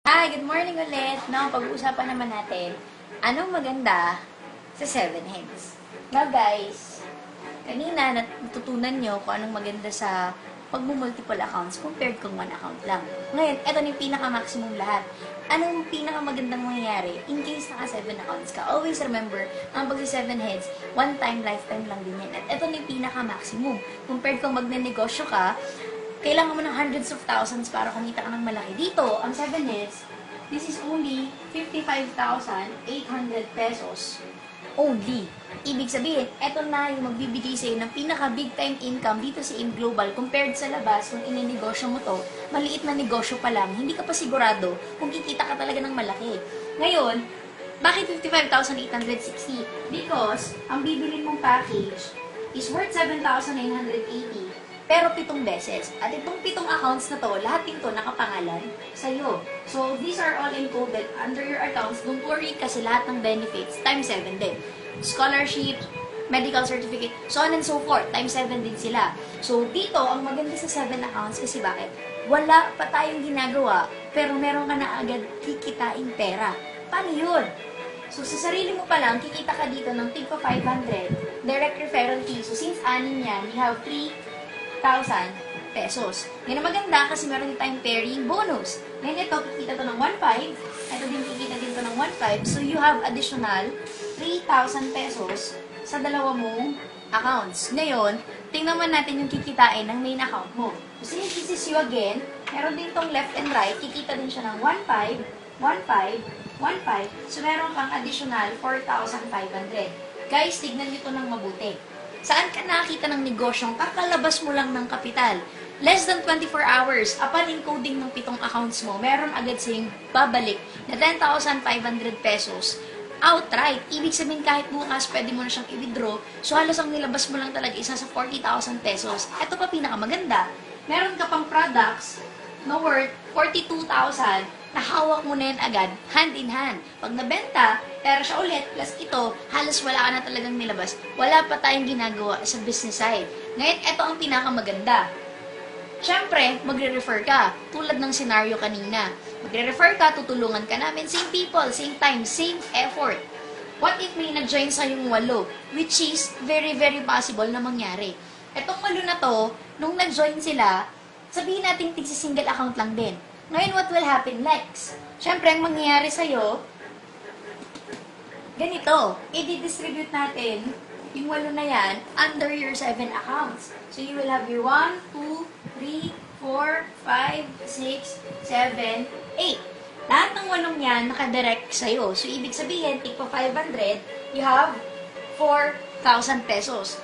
Hi, good morning ulit. No, pag-uusapan naman natin, anong maganda sa 7 heads? Now guys, kanina natutunan nyo kung anong maganda sa pag-multiple accounts compared kung one account lang. Ngayon, eto na yung pinaka-maximum lahat. Anong pinaka-magandang mangyayari in case naka 7 accounts ka? Always remember, ang pag 7 heads, one time, lifetime lang din yan. At eto na yung pinaka-maximum. Compared kung magne-negosyo ka, kailangan mo ng hundreds of thousands para kumita ka ng malaki. Dito, ang 7 heads, this is only 55,800 pesos. Only. Ibig sabihin, eto na yung magbibigay sa'yo ng pinaka-big time income dito sa AIM Global compared sa labas kung ininegosyo mo to, maliit na negosyo pa lang, hindi ka pa sigurado kung kikita ka talaga ng malaki. Ngayon, bakit 55,860? Because, ang bibili mong package is worth 7,980 pero 7 beses. At itong 7 accounts na to, lahat ito nakapangalan sa'yo. So, these are all encoded under your accounts. Don't worry kasi lahat ng benefits, times 7 din. Scholarship, medical certificate, so on and so forth, times 7 din sila. So, dito, ang maganda sa 7 accounts kasi bakit? Wala pa tayong ginagawa, pero meron ka na agad kikitain pera. Paano yun? So, sa sarili mo pa lang, kikita ka dito ng tigpa 500, direct referral fee. So, since anin yan, you have 3,000 pesos. Yan ang maganda kasi meron din tayong pairing bonus. Ngayon ito, kikita to ng 1,500. Ito din kikita din to ng 1,500. So, you have additional 3,000 pesos sa dalawa mong accounts. Ngayon, tingnan man natin yung kikitain ng main account mo. So, since this is you again, meron din tong left and right, kikita din siya ng 1,500, 1,500, 1,500. So, meron kang additional 4,500. Guys, tignan nyo to ng mabuti. Saan ka nakakita ng negosyong kakalabas mo lang ng kapital? Less than 24 hours, upon encoding ng 7 accounts mo, meron agad sa'yong babalik na 10,500 pesos outright. Ibig sabihin kahit bukas, pwede mo na siyang i-withdraw. So halos ang nilabas mo lang talaga isa sa 40,000 pesos. Ito pa pinakamaganda. Meron ka pang products na worth 42,000 na hawak mo na yan agad, hand in hand. Pag nabenta, pera siya ulit, plus ito, halos wala ka na talagang nilabas. Wala pa tayong ginagawa sa business side. Ngayon, ito ang pinakamaganda. Siyempre, magre-refer ka. Tulad ng scenario kanina. Magre-refer ka, tutulungan ka namin. Same people, same time, same effort. What if may nag-join sa yung 8? Which is very, very possible na mangyari. Etong 8 na to, nung nag-join sila, sabihin natin tig-single account lang din. Ngayon, what will happen next? Siyempre, ang mangyayari sa'yo, ganito, i-distribute natin yung 8 na yan under your 7 accounts. So, you will have your 1, 2, 3, 4, 5, 6, 7, 8. Lahat ng 8 yan nakadirect sa'yo. So, ibig sabihin, tigpa 500, you have 4,000 pesos.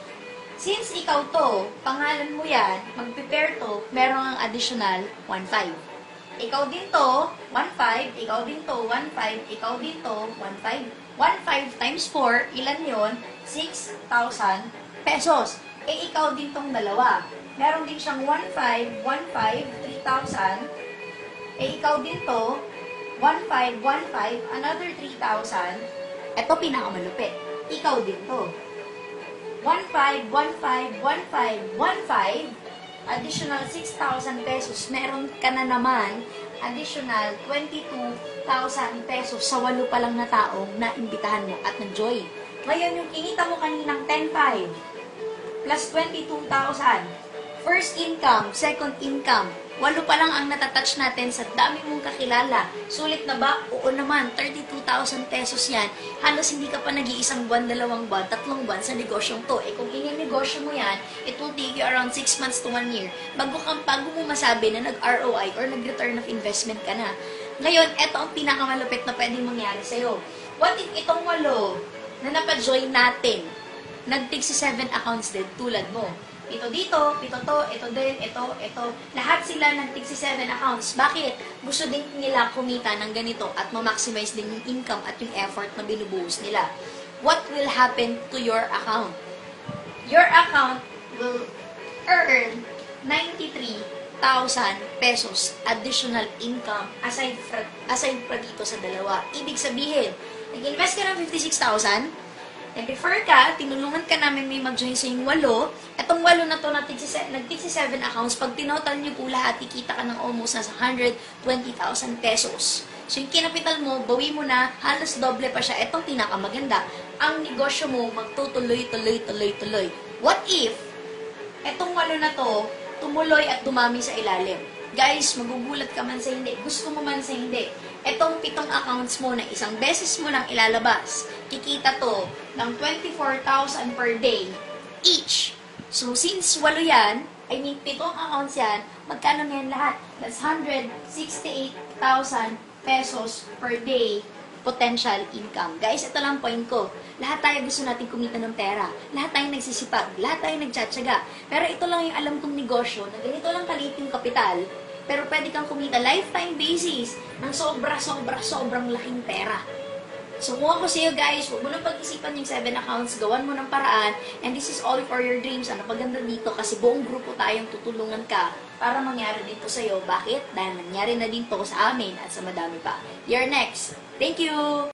Since ikaw to, pangalan mo yan, mag-prepare to, meron ang additional 1,500. Ikaw din to, 1,500. Ikaw din to, 1,500. Ikaw din to, 1,500. 1,500 times 4, ilan yon? 6,000 pesos. Eh, ikaw din tong dalawa. Meron din siyang 1,500, 1,500, 3,000. Eh, ikaw din to, 1,500, 1,500, another 3,000. Ito pinakamalupit. Ikaw din to. 1,500, 1,500, 1,500, 1,500. Additional 6,000 pesos, meron ka na naman additional 22,000 pesos sa 8 pa lang na taong na imbitahan mo at nag-join. Ngayon, yung kinita mo kaninang 10,500 plus 22,000, first income, second income, 8 pa lang ang natatouch natin sa dami mong kakilala. Sulit na ba? Oo naman, 32,000 pesos yan. Halos hindi ka pa nag-iisang buwan, 2 buwan, 3 buwan sa negosyong to. Eh kung negosyo mo yan, it will take you around 6 months to 1 year. Bago mo masabi na nag-ROI or nag-return of investment ka na. Ngayon, eto ang pinakamalupit na pwedeng mangyari sa'yo. What if itong 8 na napajoin natin, nag-take si 7 accounts din tulad mo? Ito dito, ito to, ito din, ito. Lahat sila nag-take si 7 accounts. Bakit? Gusto din nila kumita ng ganito at ma-maximize din yung income at yung effort na binubuhos nila. What will happen to your account? Your account will earn 93,000 pesos additional income aside pa dito sa dalawa. Ibig sabihin, nag-invest ka ng 56,000, nag-refer ka, tinulungan ka namin may mag-join sa yung 8. Etong 8 na to, nag-take si 7 accounts. Pag tinotal nyo po lahat, kikita ka ng almost nasa 120,000 pesos. So, yung kinapital mo, bawi mo na, halos doble pa siya. Itong pinakamaganda. Ang negosyo mo, magtutuloy, tuloy, tuloy, tuloy. What if, etong ano na to, tumuloy at dumami sa ilalim? Guys, magugulat ka man sa hindi. Gusto mo man sa hindi. Etong 7 accounts mo na isang beses mo nang ilalabas, kikita to ng 24,000 per day each. So, since 8 yan, 7 accounts yan, magkano na yan lahat? That's 168,000 pesos per day potential income. Guys, ito lang point ko. Lahat tayo gusto natin kumita ng pera. Lahat tayo nagsisipag. Lahat tayo nagtsatsaga. Pero ito lang yung alam kong negosyo na ganito lang kaliit yung kapital. Pero pwede kang kumita lifetime basis ng sobrang laking pera. So, kung ako sa'yo guys, huwag mo nang pag-isipan yung 7 accounts, gawan mo ng paraan, and this is all for your dreams. Ano paganda dito? Kasi buong grupo tayong tutulungan ka para mangyari dito sa'yo. Bakit? Dahil nangyari na din to sa amin at sa madami pa. You're next. Thank you!